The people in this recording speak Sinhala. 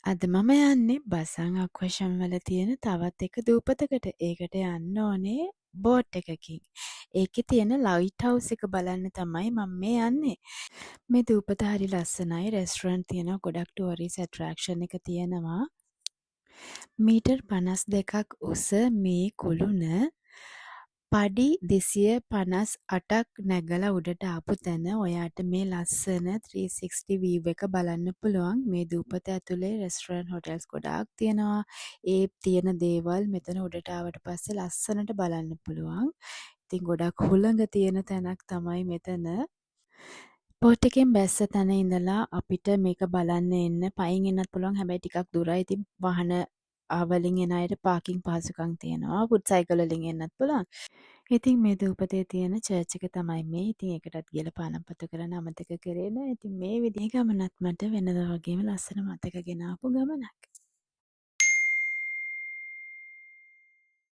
අද මම යන්නේ බසං අක්වශම් වල තියෙන තවත් එක දූපතකට. ඒකට යන්න ඕනේ බෝට් එකකින්. ඒකේ තියෙන ලයිට් හවුස් එක බලන්න තමයි මම මේ යන්නේ. මේ දූපත හරි ලස්සනයි. රෙස්ටුරන්ට් තියෙනවා, ගොඩක් ටූරිස්ට් ඇට්‍රැක්ෂන් එක තියෙනවා. මීටර් 52ක් උස මේ කුළුණ පඩි 258ක් නැගලා උඩට ආපු තැන ඔයාට මේ ලස්සන 360 view එක බලන්න පුළුවන්. මේ දූපත ඇතුලේ රෙස්ටුරන්ට් හොටෙල්ස් ගොඩාක් තියෙනවා. ඒ තියෙන දේවල් මෙතන උඩට ආවට පස්සේ ලස්සනට බලන්න පුළුවන්. ඉතින් ගොඩක් හුළඟ තියෙන තැනක් තමයි මෙතන. බෝට් එකෙන් බැස්ස තැන ඉඳලා අපිට මේක බලන්න එන්න පයින් එන්නත් පුළුවන්. හැබැයි ටිකක් දුරයි. ඉතින් වාහන වලින් එන අයට පාකින් පහසුකම් තියෙනවා. ෆුට් සයිකල් වලින් එන්නත් පුළුවන්. ඉතින් මේ දූපතේ තියෙන චර්ච් එක තමයි මේ. ඉතින් ඒකටත් ගිහලා පානම් පත්තු කරන්න අමතක කරේ නෑ. ඉතින් මේ විදිහේ ගමනක් මට වෙනදා වගේම ලස්සන මතක ගෙන ආපු ගමනක්.